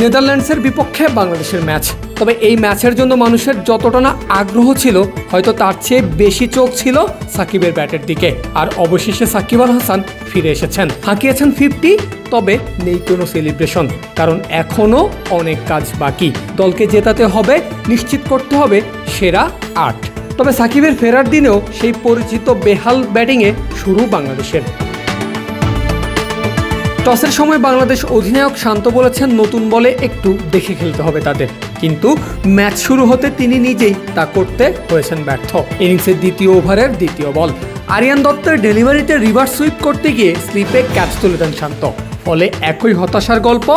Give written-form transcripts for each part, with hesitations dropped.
নেদারল্যান্ডসের বিপক্ষে বাংলাদেশের ম্যাচ। তবে এই ম্যাচের জন্য মানুষের যতটা না আগ্রহ ছিল, হয়তো তার চেয়ে বেশি চোখ ছিল সাকিবের ব্যাটের দিকে। আর অবশেষে সাকিব আল হাসান ফিরে এসেছেন, হাঁকিয়েছেন 50, তবে নেই কোনো সেলিব্রেশন, কারণ এখনও অনেক কাজ বাকি। দলকে জেতাতে হবে, নিশ্চিত করতে হবে সেরা 8। তবে সাকিবের ফেরার দিনেও সেই পরিচিত বেহাল ব্যাটিংয়ে শুরু বাংলাদেশের। টসের সময় বাংলাদেশ অধিনায়ক শান্ত বলেছেন নতুন বলে একটু দেখে খেলতে হবে তাদের, কিন্তু ম্যাচ শুরু হতে তিনি নিজেই তা করতে হয়েছেন ব্যর্থ। ইনিংসের দ্বিতীয় ওভারের দ্বিতীয় বল আরিয়ান দত্তের ডেলিভারিতে রিভার্স সুইপ করতে গিয়ে স্লিপে ক্যাচ তুলে দেন শান্ত, ফলে একই হতাশার গল্প।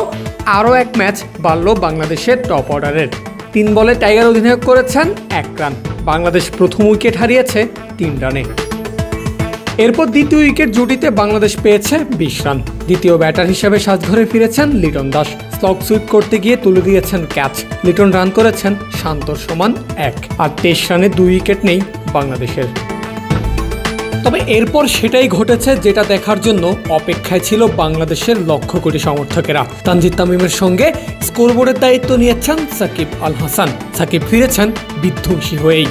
আরও এক ম্যাচ বাড়ল বাংলাদেশের টপ অর্ডারের। 3 বলে টাইগার অধিনায়ক করেছেন 1 রান। বাংলাদেশ প্রথম উইকেট হারিয়েছে 3 রানে। এরপর দ্বিতীয় উইকেট জুটিতে বাংলাদেশ পেয়েছে 20 রান। দ্বিতীয় ব্যাটার হিসেবে সাজঘরে ফিরেছেন লিটন দাস। স্লগ সুইপ করতে গিয়ে তুলে দিয়েছেন ক্যাচ। লিটন রান করেছেন শান্তর সমান 1। আর 23 রানে 2 উইকেট নেই বাংলাদেশের। তবে এরপর সেটাই ঘটেছে যেটা দেখার জন্য অপেক্ষায় ছিল বাংলাদেশের লক্ষ কোটি সমর্থকেরা। তানজিদ তামিমের সঙ্গে স্কোরবোর্ডের দায়িত্ব নিয়েছেন সাকিব আল হাসান। সাকিব ফিরেছেন বিধ্বংসী হয়েই।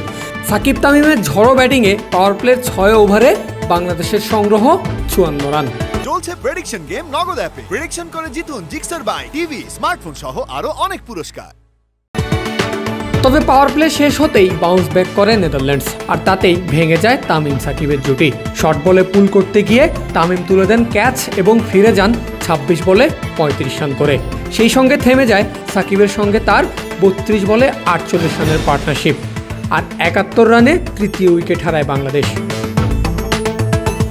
সাকিব তামিমের ঝড়ো ব্যাটিংয়ে পাওয়ার প্লের 6 ওভারে বাংলাদেশের সংগ্রহ 54 রান। চলছে প্রেডিকশন গেম নগদ অ্যাপে। প্রেডিকশন করে জিতুন জিক্সার বাই টিভি, স্মার্টফোন সহ আরো অনেক পুরস্কার। তবে পাওয়ার প্লে শেষ হতেই বাউন্স ব্যাক করে নেদারল্যান্ডস, আর তাতেই ভেঙে যায় তামিম সাকিবের জুটি। শর্ট বলে পুল করতে গিয়ে তামিম তুলে দেন ক্যাচ এবং ফিরে যান 26 বলে 35 রান করে। সেই সঙ্গে থেমে যায় সাকিবের সঙ্গে তার 32 বলে 48 রানের পার্টনারশিপ। আর 71 রানে তৃতীয় উইকেট হারায় বাংলাদেশ।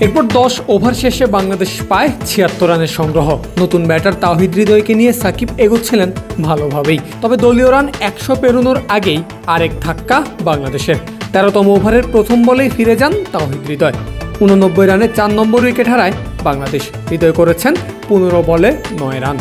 এরপর 10 ওভার শেষে বাংলাদেশ পায় 76 রানের সংগ্রহ। নতুন ব্যাটার তাওহিদ হৃদয়কে নিয়ে সাকিব এগোচ্ছিলেন ভালোভাবেই, তবে দলীয় রান 100 পেরোনোর আগেই আরেক ধাক্কা বাংলাদেশের। 13তম ওভারের প্রথম বলেই ফিরে যান তাওহিদ হৃদয়। 89 রানে 4 নম্বর উইকেট হারায় বাংলাদেশ। হৃদয় করেছেন 15 বলে 9 রান।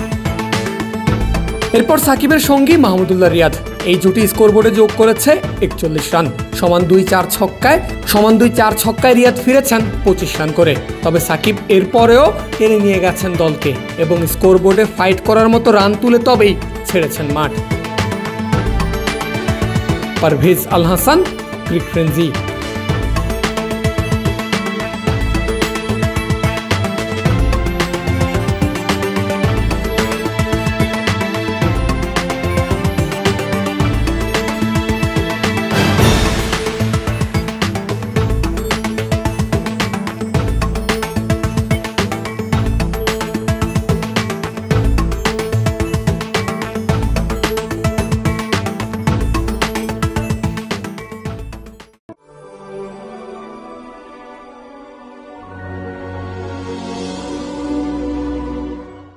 এরপর সাকিবের সঙ্গী মাহমুদুল্লাহ রিয়াদ, এই জুটি স্কোরবোর্ডে যোগ করেছে 41 রান। সমান 2-4 ছক্কায় রিয়াদ ফিরেছেন 25 রান করে। তবে সাকিব এরপরেও টেনে নিয়ে গেছেন দলকে এবং স্কোরবোর্ডে ফাইট করার মতো রান তুলে তবেই ছেড়েছেন মাঠ। পারভেজ আল হাসান, ক্রিক ফ্রেন্জি।